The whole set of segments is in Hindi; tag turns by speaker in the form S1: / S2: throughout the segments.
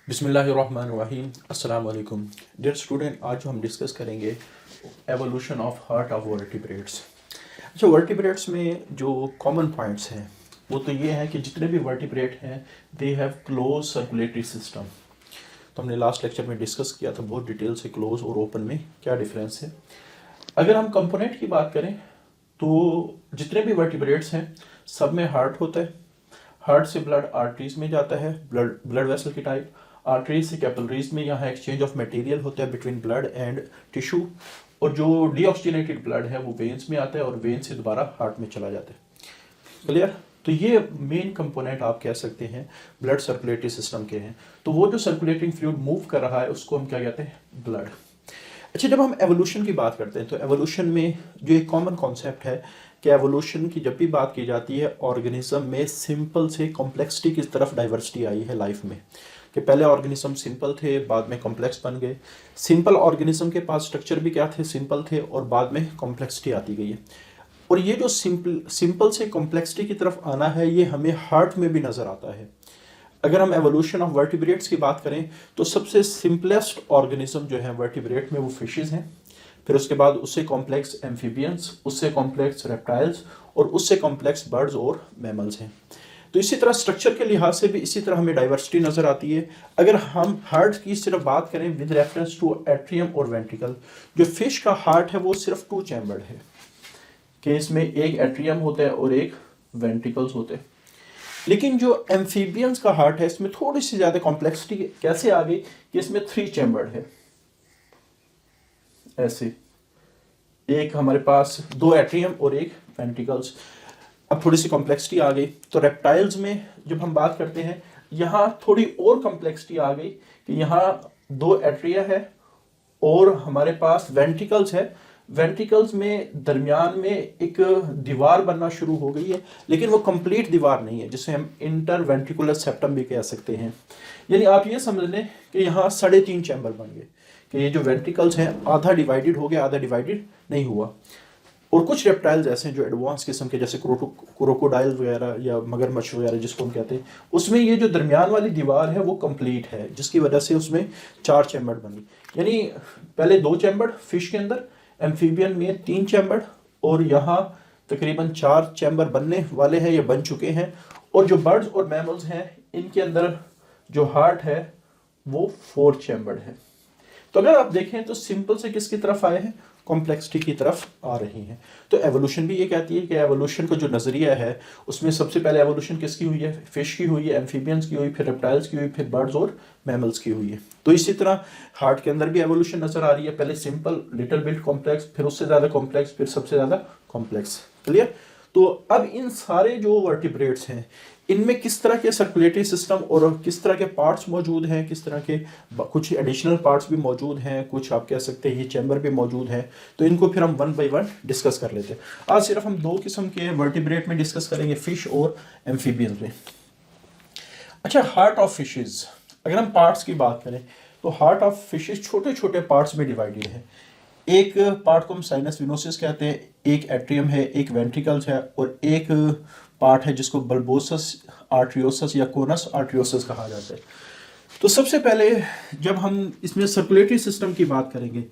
S1: बिस्मिल्लाहिर्रहमानिर्रहीम। अस्सलाम वालेकुम डियर स्टूडेंट। आज जो हम डिस्कस करेंगे evolution of heart of vertebrates. अच्छा, वर्टिब्रेट्स में जो कॉमन पॉइंट्स हैं वो तो ये है कि जितने भी वर्टिब्रेट हैं they have close circulatory system. तो हमने लास्ट लेक्चर में डिस्कस किया था बहुत डिटेल से क्लोज और ओपन में क्या डिफरेंस है। अगर हम कंपोनेंट की बात करें तो जितने भी वर्टिब्रेट्स हैं सब में हार्ट होता है। हार्ट से ब्लड आर्टरीज में जाता है, ब्लड वेसल की टाइप। आर्टरीज से कैपिलरीज में यहाँ एक्सचेंज ऑफ मटेरियल होता है बिटवीन ब्लड एंड टिश्यू। और जो डीऑक्सीजनेटेड ब्लड है वो वेन्स में आता है और वेन से दोबारा हार्ट में चला जाता है। क्लियर? तो ये मेन कंपोनेंट आप कह सकते हैं ब्लड सर्कुलेटरी सिस्टम के हैं। तो वो जो सर्कुलेटिंग फ्लूइड मूव कर रहा है उसको हम क्या कहते हैं? ब्लड। अच्छा, जब हम एवोल्यूशन की बात करते हैं तो एवोल्यूशन में जो एक कॉमन कॉन्सेप्ट है कि एवोल्यूशन की जब भी बात की जाती है ऑर्गेनिज्म में सिंपल से कॉम्प्लेक्सिटी की तरफ डाइवर्सिटी आई है लाइफ में। कि पहले ऑर्गेनिज्म सिंपल थे, बाद में कॉम्प्लेक्स बन गए। सिंपल ऑर्गेनिज्म के पास स्ट्रक्चर भी क्या थे? सिंपल थे, और बाद में कॉम्प्लेक्सिटी आती गई है। और ये जो सिंपल से कॉम्प्लेक्सिटी की तरफ आना है ये हमें हार्ट में भी नज़र आता है। अगर हम एवोल्यूशन ऑफ वर्टिब्रेट्स की बात करें तो सबसे सिंपलेस्ट ऑर्गेनिज्म जो है वर्टिब्रेट में वो फिशेस हैं। फिर उसके बाद उससे कॉम्प्लेक्स एम्फीबियंस, उससे कॉम्प्लेक्स रेप्टाइल्स, और उससे कॉम्प्लेक्स बर्ड्स और मैमल्स हैं। तो इसी तरह स्ट्रक्चर के लिहाज से भी इसी तरह हमें डाइवर्सिटी नज़र आती है। अगर हम हार्ट की सिर्फ बात करें विद रेफरेंस टू एट्रियम और वेंट्रिकल, जो फिश का हार्ट है वो सिर्फ 2 चैम्बर्ड है कि इसमें एक एट्रियम होता है और एक वेंट्रिकल्स होते हैं। लेकिन जो एम्फीबियंस का हार्ट है इसमें थोड़ी सी ज़्यादा कॉम्प्लेक्सिटी कैसे आ गई कि इसमें 3 चैम्बर्ड है। ऐसे एक हमारे पास 2 एट्रियम और एक वेंट्रिकल्स। अब थोड़ी सी कॉम्प्लेक्सिटी आ गई। तो रेप्टाइल्स में जब हम बात करते हैं यहाँ थोड़ी और कॉम्प्लेक्सिटी आ गई कि यहाँ 2 एट्रिया है और हमारे पास वेंट्रिकल्स है। वेंट्रिकल्स में दरमियान में एक दीवार बनना शुरू हो गई है, लेकिन वो कंप्लीट दीवार नहीं है जिसे हम इंटर वेंट्रिकुलर सेप्टम भी कह सकते हैं। यानी आप ये समझ लें कि यहाँ 3.5 चैम्बर बन गए कि ये जो वेंट्रिकल्स हैं आधा डिवाइडेड हो गया, आधा डिवाइडेड नहीं हुआ। और कुछ रेप्टाइल्स ऐसे हैं जो एडवांस किस्म के जैसे क्रोकोडाइल वगैरह या मगरमच्छ वगैरह जिसको हम कहते हैं, उसमें ये जो दरमियान वाली दीवार है वो कंप्लीट है, जिसकी वजह से उसमें 4 चैम्बर बनी। यानी पहले 2 चैम्बर फिश के अंदर, एम्फीबियन में 3 चैम्बर, और यहाँ तकरीबन 4 चैम्बर बनने वाले हैं या बन चुके हैं। और जो बर्ड्स और मैमल्स हैं इनके अंदर जो हार्ट है वो 4 चैम्बर है। तो अगर आप देखें तो सिंपल से किसकी तरफ आए हैं? कॉम्प्लेक्सिटी की तरफ आ रही हैं। तो एवोल्यूशन भी ये कहती है कि एवोल्यूशन का जो नज़रिया है उसमें सबसे पहले एवोल्यूशन किसकी हुई है? फिश की हुई है, एम्फीबियंस की हुई, फिर रेप्टाइल्स की हुई, फिर बर्ड्स और मैमल्स की हुई है। तो इसी तरह हार्ट के अंदर भी एवोल्यूशन नज़र आ रही है। पहले सिंपल, लिटिल बिट कॉम्प्लेक्स, फिर उससे ज़्यादा कॉम्प्लेक्स, फिर सबसे ज़्यादा कॉम्प्लेक्स। क्लियर? तो अब इन सारे जो वर्टिब्रेट्स हैं इनमें किस तरह के सर्कुलेटरी सिस्टम और किस तरह के पार्ट्स मौजूद हैं, किस तरह के कुछ एडिशनल पार्ट्स भी मौजूद हैं, कुछ आप कह सकते हैं ये चैम्बर भी मौजूद हैं। तो इनको फिर हम 1 बाय 1 डिस्कस कर लेते हैं। आज सिर्फ हम 2 किस्म के वर्टिब्रेट में डिस्कस करेंगे, फिश और एम्फीबियंस में। अच्छा, हार्ट ऑफ फिशेज, अगर हम पार्ट्स की बात करें तो हार्ट ऑफ फिशेज छोटे छोटे पार्ट्स में डिवाइडेड है। एक पार्ट को हम साइनस विनोसिस कहते हैं, एक एट्रियम है, एक वेंट्रिकल्स है, और एक पार्ट है जिसको बल्बोसस आर्ट्रियोसस या कोनस आर्ट्रियोसस कहा जाता है। तो सबसे पहले जब हम इसमें सर्कुलेटरी सिस्टम की बात करेंगे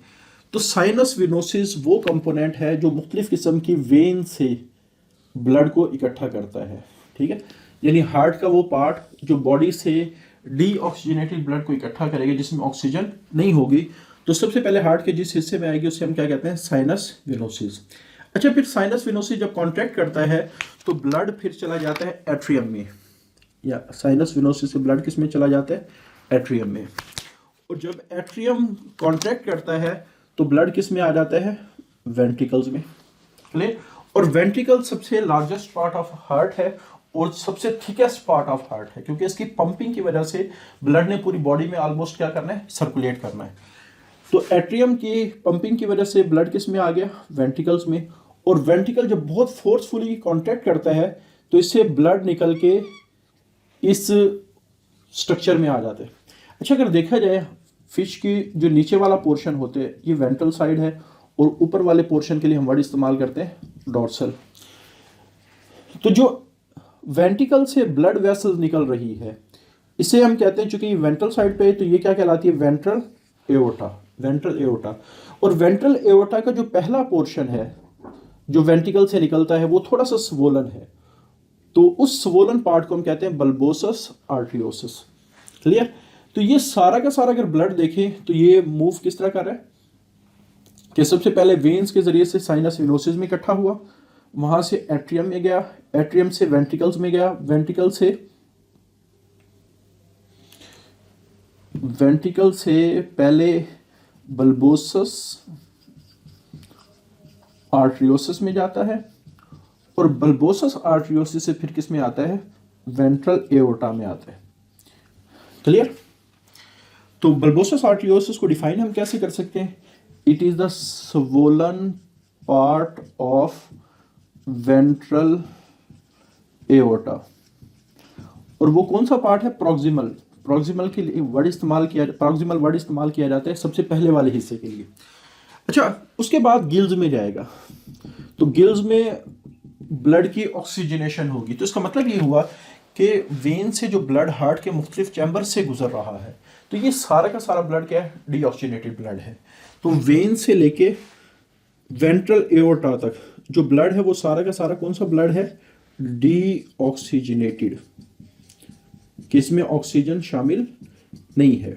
S1: तो साइनस विनोसिस वो कंपोनेंट है जो मुख्तलिफ किस्म की वेन से ब्लड को इकट्ठा करता है। ठीक है? यानी हार्ट का वो पार्ट जो बॉडी से डीऑक्सीजनेटेड ब्लड को इकट्ठा करेगा जिसमें ऑक्सीजन नहीं होगी। तो सबसे पहले हार्ट के जिस हिस्से में आएगी उसे हम क्या कहते हैं? Sinus venosus. अच्छा, फिर साइनस विनोसिस जब कॉन्ट्रैक्ट करता है तो ब्लड फिर चला जाता है एट्रियम में, या साइनस विनोसिस से ब्लड किस में चला जाता है? एट्रियम में। और जब एट्रियम कॉन्ट्रैक्ट करता है तो ब्लड किस में आ जाता है? वेंट्रिकल्स में। क्लियर? और वेंट्रिकल सबसे लार्जेस्ट पार्ट ऑफ हार्ट है और सबसे थिकेस्ट पार्ट ऑफ हार्ट है, क्योंकि इसकी पंपिंग की वजह से ब्लड ने पूरी बॉडी में ऑलमोस्ट क्या करना है? सर्कुलेट करना है। तो एट्रियम की पंपिंग की वजह से ब्लड किस में आ गया? वेंट्रिकल्स में। और वेंट्रिकल जब बहुत फोर्सफुली कॉन्ट्रैक्ट करता है तो इससे ब्लड निकल के इस स्ट्रक्चर में आ जाते हैं। अच्छा, अगर देखा जाए फिश की जो नीचे वाला पोर्शन होते हैं ये वेंट्रल साइड है, और ऊपर वाले पोर्शन के लिए हम वर्ड इस्तेमाल करते हैं डोर्सल। तो जो वेंट्रिकल से ब्लड वेसल्स निकल रही है इसे हम कहते हैं, चूंकि वेंट्रल साइड पे है तो ये क्या कहलाती है, वेंट्रल एओर्टा। Ventral aorta. और वेंट्रल एओर्टा का जो पहला पोर्शन है जो वेंट्रिकल से निकलता है वो थोड़ा सा स्वोलन है, तो उस स्वोलन पार्ट को हम कहते हैं बल्बोसस आर्टरियोसिस। क्लियर। तो ये सारा का सारा अगर ब्लड देखें तो ये मूव किस तरह कर रहा है कि सबसे पहले वेन्स के जरिए से साइनस विनोसिस में इकट्ठा हुआ, वहां से एट्रियम में गया, एट्रियम से वेंट्रिकल्स में गया, वेंट्रिकल से पहले बल्बोसस आर्टरियोसिस में जाता है, और बल्बोसस आर्टरियोसिस से फिर किस में आता है, वेंट्रल एओर्टा में आता है। क्लियर। तो बल्बोसस आर्टरियोसिस को डिफाइन हम कैसे कर सकते हैं, it is the swollen part of ventral aorta. और वो कौन सा पार्ट है, प्रॉक्सिमल। प्रॉक्सिमल के लिए वर्ड इस्तेमाल किया जाता है सबसे पहले वाले हिस्से के लिए। अच्छा, उसके बाद गिल्स में जाएगा, तो गिल्स में ब्लड की ऑक्सीजनेशन होगी। तो इसका मतलब ये हुआ कि वेन से जो ब्लड हार्ट के मुख्तलिफ चैम्बर से गुजर रहा है, तो ये सारा का सारा ब्लड क्या है, डीऑक्सीजनेटेड ब्लड है। तो वेन से लेके वेंट्रल एओर्टा तक जो ब्लड है वो सारा का सारा कौन सा ब्लड है, डीऑक्सीजनेटेड, किसमें ऑक्सीजन शामिल नहीं है।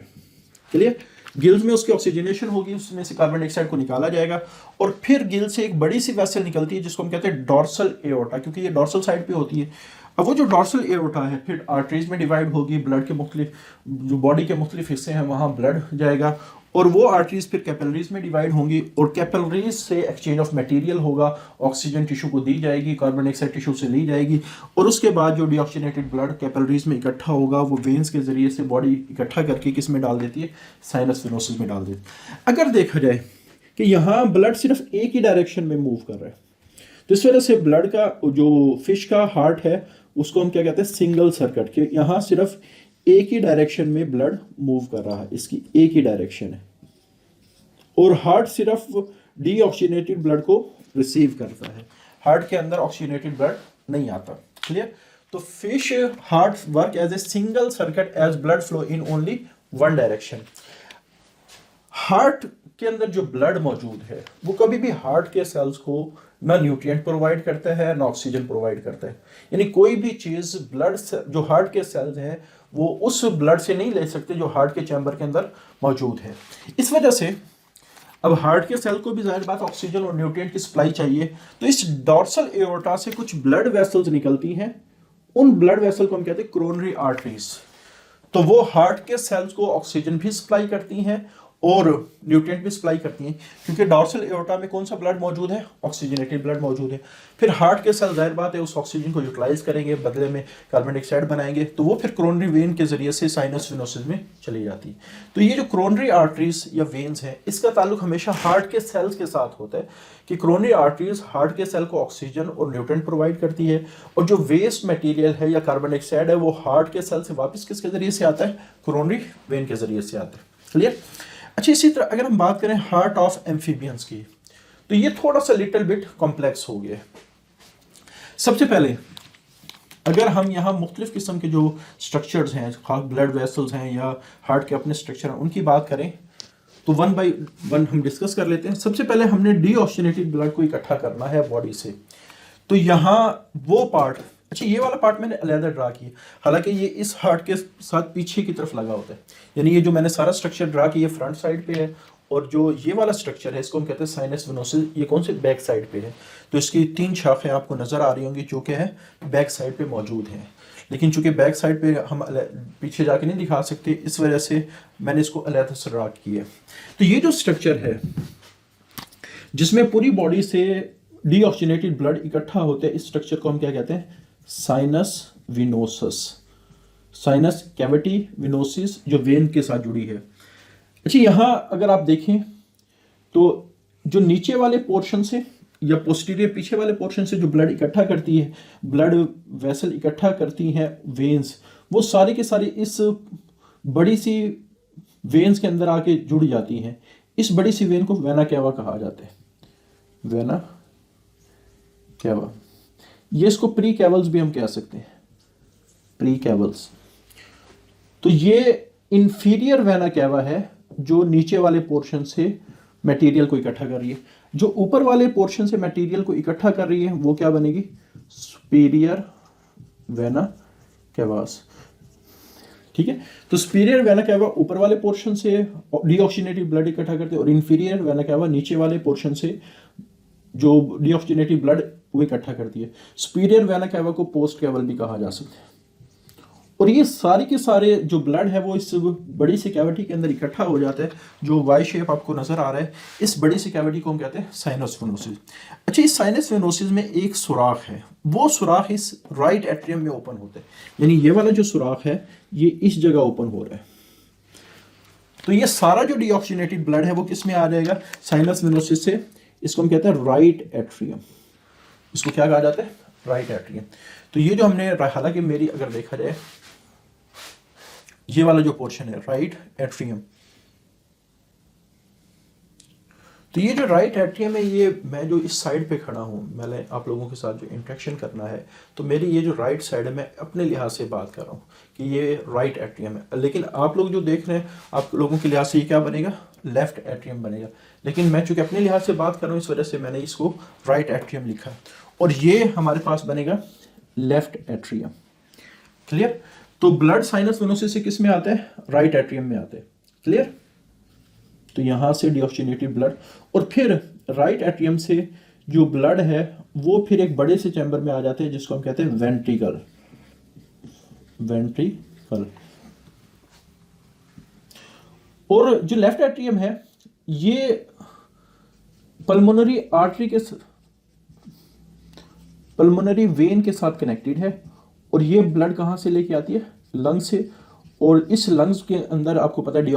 S1: क्लियर। गिल्स में उसकी ऑक्सीजनेशन होगी, उसमें से कार्बन डाइऑक्साइड को निकाला जाएगा, और फिर गिल से एक बड़ी सी वेसल निकलती है जिसको हम कहते हैं डॉर्सल एओर्टा, क्योंकि ये डॉर्सल साइड पे होती है। अब वो जो डॉर्सल एओर्टा है फिर आर्टरीज में डिवाइड होगी, ब्लड के मुख्तलिफ जो बॉडी के मुख्तलिफ हिस्से हैं वहाँ ब्लड जाएगा, और वो आर्टरीज फिर कैपिलरीज में डिवाइड होंगी, और कैपिलरीज से एक्सचेंज ऑफ मटेरियल होगा, ऑक्सीजन टिश्यू को दी जाएगी, कार्बन डाइऑक्साइड टिश्यू से ली जाएगी, और उसके बाद जो डीऑक्सीजनेटेड ब्लड कैपिलरीज में इकट्ठा होगा वो वेन्स के जरिए से बॉडी इकट्ठा करके किस में डाल देती है, साइनस वेनोसिस में डाल देती है। अगर देखा जाए कि यहाँ ब्लड सिर्फ एक ही डायरेक्शन में मूव कर रहा है, तो इस वजह से ब्लड का जो फिश का हार्ट है उसको हम क्या कहते हैं, सिंगल सर्किट, के यहाँ सिर्फ एक ही डायरेक्शन में ब्लड मूव कर रहा है, इसकी एक ही डायरेक्शन है, और हार्ट सिर्फ डीऑक्सीजनेटेड ब्लड को रिसीव करता है, हार्ट के अंदर ऑक्सीजनेटेड ब्लड नहीं आता। क्लियर। तो fish heart work as a single circuit as blood flow in only one direction. Heart के अंदर जो ब्लड मौजूद है वो कभी भी हार्ट के सेल्स को ना न्यूट्रिएंट प्रोवाइड करता है ना ऑक्सीजन प्रोवाइड करता है, यानी कोई भी चीज ब्लड जो हार्ट के सेल्स हैं वो उस ब्लड से नहीं ले सकते जो हार्ट के चैम्बर के अंदर मौजूद है। इस वजह से अब हार्ट के सेल को भी जाहिर बात ऑक्सीजन और न्यूट्रिएंट की सप्लाई चाहिए, तो इस डॉर्सल एओर्टा से कुछ ब्लड वेसल्स निकलती हैं, उन ब्लड वेसल को हम कहते हैं कोरोनरी आर्टरीज। तो वो हार्ट के सेल्स को ऑक्सीजन भी सप्लाई करती हैं और न्यूट्रिएंट भी सप्लाई करती हैं, क्योंकि डॉर्सल एओर्टा में कौन सा ब्लड मौजूद है, ऑक्सीजनेटेड ब्लड मौजूद है। फिर हार्ट के सेल जाहिर बात है उस ऑक्सीजन को यूटिलाइज करेंगे, बदले में कार्बन डाइऑक्साइड बनाएंगे, तो वो फिर कोरोनरी वेन के जरिए से साइनस वेनोसिस में चली जाती है। तो ये जो कोरोनरी आर्टरीज या वेन्स हैं इसका ताल्लुक हमेशा हार्ट के सेल्स के साथ होता है, कि कोरोनरी आर्टरीज हार्ट के सेल को ऑक्सीजन और न्यूट्रिएंट प्रोवाइड करती है, और जो वेस्ट मटेरियल है या कार्बन डाइऑक्साइड है वो हार्ट के सेल से वापस किसके जरिए से आता है, कोरोनरी वेन के जरिए से आता है। क्लियर। अच्छा, इसी तरह अगर हम बात करें हार्ट ऑफ एम्फीबियंस की, तो ये थोड़ा सा लिटिल बिट कॉम्प्लेक्स हो गया। सबसे पहले अगर हम यहाँ मुख्तलिफ किस्म के जो स्ट्रक्चर्स हैं, ब्लड वेसल्स हैं या हार्ट के अपने स्ट्रक्चर हैं, उनकी बात करें तो वन बाई वन हम डिस्कस कर लेते हैं। सबसे पहले हमने डीऑक्सीजनेटेड ब्लड को इकट्ठा करना है बॉडी से, तो यहाँ वो पार्ट, अच्छा ये वाला पार्ट मैंने अलहदा ड्रा किया, हालांकि ये इस हार्ट के साथ पीछे की तरफ लगा होता है, यानी ये जो मैंने सारा स्ट्रक्चर ड्रा किया फ्रंट साइड पे है, और जो ये वाला स्ट्रक्चर है इसको हम कहते हैं साइनस वेनोसिस, ये कौन से बैक साइड पे है। तो इसकी 3 शाखें आपको नजर आ रही होंगी जो कि है बैक साइड पे मौजूद हैं, लेकिन चूंकि बैक साइड पे हम पीछे जाके नहीं दिखा सकते, इस वजह से मैंने इसको अलहदा से ड्रा किया। तो ये जो स्ट्रक्चर है जिसमें पूरी बॉडी से डीऑक्सीजनेटेड ब्लड इकट्ठा होता है, इस स्ट्रक्चर को हम क्या कहते हैं, sinus venosus, sinus cavity venosus जो वेन के साथ जुड़ी है। अच्छा, यहाँ अगर आप देखें तो जो नीचे वाले पोर्शन से या पोस्टीरियर पीछे वाले पोर्शन से जो ब्लड इकट्ठा करती है, ब्लड वेसल इकट्ठा करती हैं वेन्स, वो सारी के सारी इस बड़ी सी वेन्स के अंदर आके जुड़ जाती हैं। इस बड़ी सी वेन को वेना कैवा कहा जाता है, वेना कैवा। ये इसको प्री कैवल्स भी हम कह सकते हैं, प्री कैवल्स। तो ये इंफीरियर वेना कैवा है जो नीचे वाले पोर्शन से मटेरियल को इकट्ठा कर रही है। जो ऊपर वाले पोर्शन से मटेरियल को इकट्ठा कर रही है वो क्या बनेगी, सुपीरियर वेना कैवास। ठीक है, तो सुपीरियर वेना कैवा ऊपर वाले पोर्शन से डीऑक्सीजनेटेड ब्लड इकट्ठा करते हैं और इंफीरियर वेना कैवा नीचे वाले पोर्शन से जो डीऑक्सीजनेटेड ब्लड वो इकट्ठा करती है। सुपीरियर वेना कैवा को पोस्ट कैवल भी कहा जा सकता है। और ये सारे के सारे जो ब्लड है वो इस बड़ी सी कैविटी के अंदर इकट्ठा हो जाता है, जो वाई शेप आपको नजर आ रहा है। इस बड़ी सी कैविटी को हम कहते हैं साइनस वेनोसिस। अच्छा, इस साइनस वेनोसिस में एक सुराख है, वो सुराख इस राइट एट्रियम में ओपन होता है, यानी ये वाला जो सुराख है ये इस जगह ओपन हो रहा है। तो ये सारा जो डीऑक्सीजनेटेड ब्लड है वो किस में आ जाएगा, साइनस वेनोसिस से। इसको हम कहते हैं राइट एट्रियम। इसको क्या कहा जाता है, राइट एट्रियम। तो ये जो हमने, हालांकि मेरी अगर देखा जाए ये वाला जो पोर्शन है राइट एट्रियम, तो ये जो राइट एट्रियम है, ये मैं जो इस साइड पे खड़ा हूँ, मैंने आप लोगों के साथ जो इंटरेक्शन करना है, तो मेरी ये जो राइट साइड है, मैं अपने लिहाज से बात कर रहा हूँ कि ये राइट एट्रियम है। लेकिन आप लोग जो देख रहे हैं, आप लोगों के लिहाज से ये क्या बनेगा, लेफ्ट एट्रियम बनेगा। लेकिन मैं चूंकि अपने लिहाज से बात कर रहा हूँ, इस वजह से मैंने इसको राइट एट्रियम लिखा, और ये हमारे पास बनेगा लेफ्ट एट्रियम। क्लियर। तो ब्लड साइनस वेनोसिस से किस में आता है, राइट एट्रियम में आता है। क्लियर। तो यहां से डीऑक्सीजनेटेड ब्लड, और फिर राइट एट्रियम से जो ब्लड है वो फिर एक बड़े से चैम्बर में आ जाते हैं जिसको हम कहते हैं वेंट्रिकल। वेंट्रिकल। और जो लेफ्ट एट्रियम है ये पल्मोनरी आर्टरी के, पल्मोनरी वेन के साथ कनेक्टेड है, और ये ब्लड कहाँ से लेके आती है, लंग्स से। और इस लंग्स के अंदर आपको पता है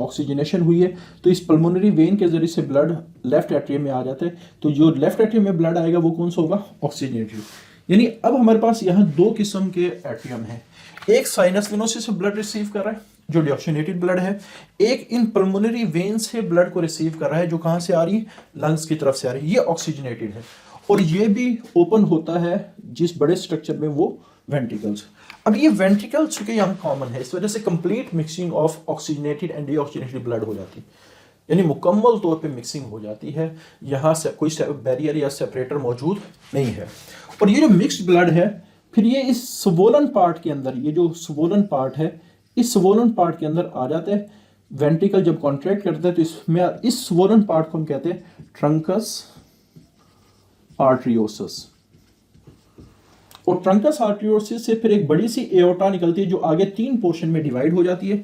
S1: ऑक्सीजनेशन हुई है, तो इस पल्मोनरी वेन के जरिए से ब्लड लेफ्ट एट्रियम में आ जाता है। तो जो लेफ्ट एट्रियम में ब्लड आएगा वो कौन सा होगा, ऑक्सीजनेटेड। यानी अब हमारे पास यहाँ दो किस्म के एट्रियम है, एक साइनस वेनोसिस से ब्लड रिसीव कर रहा है जो डीऑक्सीजनेटेड ब्लड है, एक इन पल्मोनरी वेन से ब्लड को रिसीव कर रहा है जो कहाँ से आ रही है, लंग्स की तरफ से आ रही है, ये ऑक्सीजनेटेड है। और ये भी ओपन होता है जिस बड़े स्ट्रक्चर में, वो वेंट्रिकल्स। अब ये वेंट्रिकल्स चूंकि यहाँ कॉमन है, इस वजह से complete mixing of oxygenated and deoxygenated blood हो जाती है, यानी मुकम्मल तौर पे मिक्सिंग हो जाती है। यहाँ से कोई बैरियर या सेपरेटर मौजूद नहीं है। और ये जो मिक्स्ड ब्लड है, फिर ये इस स्वोलन पार्ट के अंदर, ये जो स्वोलन पार्ट है, इस स्वोलन पार्ट के अंदर आ जाता है। वेंट्रिकल जब कॉन्ट्रैक्ट करता है तो इसमें, इस स्वोलन पार्ट को हम कहते हैं ट्रंकस आर्टरियोसस। और ट्रंकस आर्टरियोसिस से फिर एक बड़ी सी एओर्टा निकलती है जो आगे तीन पोर्शन में डिवाइड हो जाती है।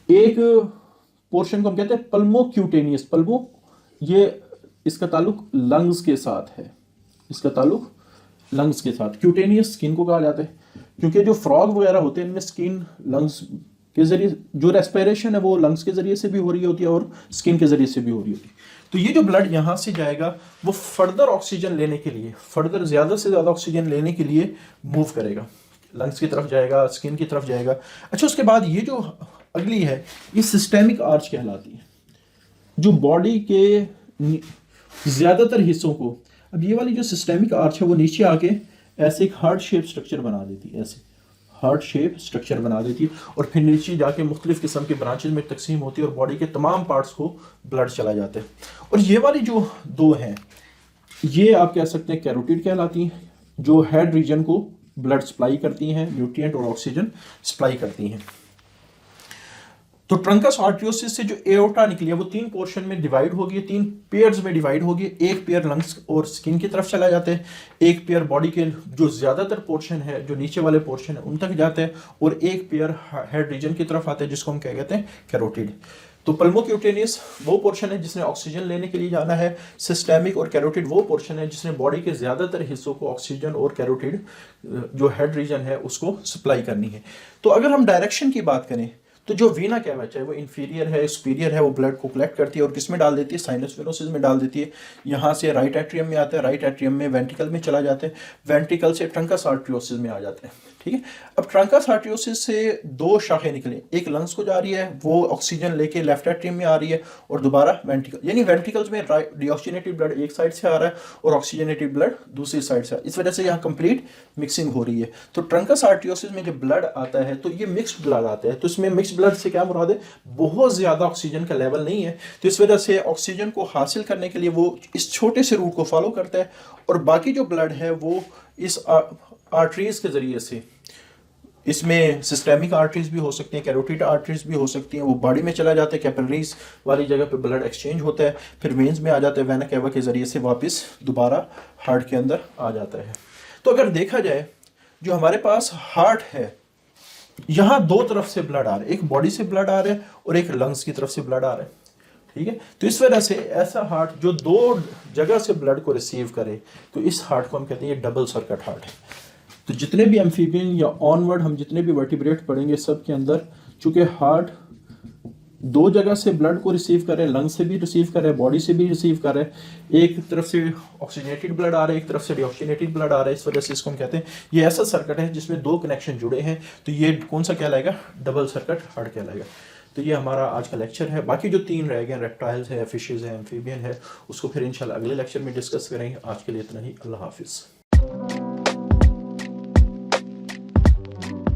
S1: एक पोर्शन को हम कहते हैं पल्मोक्यूटेनियस। पल्मो, ये इसका ताल्लुक लंग्स के साथ है, इसका ताल्लुक लंग्स के साथ। क्यूटेनियस स्किन को कहा जाता है, क्योंकि जो फ्रॉग वगैरह होते हैं इनमें स्किन लंग्स के जरिए, जो रेस्पिरेशन है वो लंग्स के जरिए से भी हो रही होती है और स्किन के जरिए से भी हो रही होती है। तो ये जो ब्लड यहाँ से जाएगा वो फर्दर ऑक्सीजन लेने के लिए, फर्दर ज़्यादा से ज़्यादा ऑक्सीजन लेने के लिए मूव करेगा, लंग्स की तरफ जाएगा, स्किन की तरफ जाएगा। अच्छा, उसके बाद ये जो अगली है ये सिस्टेमिक आर्च कहलाती है, जो बॉडी के ज़्यादातर हिस्सों को, अब ये वाली जो सिस्टेमिक आर्च है वो नीचे आके ऐसे एक हार्ट शेप स्ट्रक्चर बना देती है, ऐसे हार्ट शेप स्ट्रक्चर बना देती है, और फिर नीचे जाके मुख्तलिफ किस्म के ब्रांचेज में तकसीम होती है और बॉडी के तमाम पार्ट्स को ब्लड चला जाता है। और ये वाली जो दो हैं ये आप कह सकते हैं कैरोटिड कहलाती हैं, जो हेड रीजन को ब्लड सप्लाई करती हैं, न्यूट्रिएंट और ऑक्सीजन सप्लाई करती हैं। तो ट्रंकस आर्टरियोसिस से जो एओर्टा निकली है वो तीन पोर्शन में डिवाइड होगी, तीन पेयर्स में डिवाइड होगी। एक पेयर लंग्स और स्किन की तरफ चला जाता है, एक पेयर बॉडी के जो ज़्यादातर पोर्शन है, जो नीचे वाले पोर्शन है उन तक जाता है, और एक पेयर हेड रीजन की तरफ आता है जिसको हम क्या कहते हैं, कैरोटिड। तो पल्मोक्यूटेनियस वो पोर्शन है जिसने ऑक्सीजन लेने के लिए जाना है, सिस्टेमिक और कैरोटिड वो पोर्शन है जिसने बॉडी के ज़्यादातर हिस्सों को ऑक्सीजन और कैरोटिड जो हेड रीजन है उसको सप्लाई करनी है। तो अगर हम डायरेक्शन की बात करें तो जो वीना कैवा चाहे वो इंफीरियर है सुपीरियर है, वो ब्लड को कलेक्ट करती है और किस में डाल देती है, साइनस वेनोसिस में डाल देती है। यहाँ से राइट एट्रियम में आता है, राइट एट्रियम में वेंट्रिकल में चला जाता है, वेंट्रिकल से ट्रंकस आर्टरियोसिस में आ जाते हैं। ठीक है, अब ट्रंकस आर्टरियोसिस से दो शाखें निकली, एक लंग्स को जा रही है, वो ऑक्सीजन लेके लेफ्ट एट्रियम में आ रही है, और दोबारा वेंट्रिकल, यानी वेंट्रिकल्स में डीऑक्सीजनेटेड ब्लड एक साइड से आ रहा है और ऑक्सीजनेटेड ब्लड दूसरी साइड से, इस वजह से यहाँ कंप्लीट मिक्सिंग हो रही है। तो ट्रंकस आर्टरियोसिस में जब ब्लड आता है तो ये मिक्स्ड ब्लड आता है। तो इसमें मिक्स्ड ब्लड से क्या मुराद है, बहुत ज्यादा ऑक्सीजन का लेवल नहीं है, तो इस वजह से ऑक्सीजन को हासिल करने के लिए वो इस छोटे से रूट को फॉलो करता है, और बाकी जो ब्लड है वो इस आर्टरीज के जरिए से, इसमें सिस्टेमिक आर्टरीज भी हो सकती हैं, कैरोटिड आर्टरीज भी हो सकती हैं, वो बॉडी में चला जाता है, कैपिलरीज वाली जगह पे ब्लड एक्सचेंज होता है, फिर वेन्स में आ जाता है, वेना कैवा के जरिए से वापस दोबारा हार्ट के अंदर आ जाता है। तो अगर देखा जाए जो हमारे पास हार्ट है, यहाँ दो तरफ से ब्लड आ रहा है, एक बॉडी से ब्लड आ रहा है और एक लंग्स की तरफ से ब्लड आ रहा है। ठीक है, तो इस वजह से ऐसा हार्ट जो दो जगह से ब्लड को रिसीव करे, तो इस हार्ट को हम कहते हैं ये डबल सर्किट हार्ट है। तो जितने भी एम्फीबियन या ऑनवर्ड हम जितने भी वर्टिब्रेट पढ़ेंगे, सब के अंदर चूंकि हार्ट दो जगह से ब्लड को रिसीव कर रहे हैं, लंग्स से भी रिसीव कर रहे हैं, बॉडी से भी रिसीव कर रहे हैं, एक तरफ से ऑक्सीजनेटेड ब्लड आ रहा है, एक तरफ से डीऑक्सीजनेटेड ब्लड आ रहा है, इस वजह से इसको हम कहते हैं ये ऐसा सर्किट है जिसमें दो कनेक्शन जुड़े हैं, तो ये कौन सा कहलाएगा, डबल सर्किट हार्ट कहलाएगा। तो ये हमारा आज का लेक्चर है। बाकी जो तीन रह गए, रेप्टाइल्स है, फिशेज है, एम्फीबियन है, उसको फिर इंशाल्लाह अगले लेक्चर में डिस्कस करेंगे। आज के लिए इतना ही, अल्लाह हाफिज़।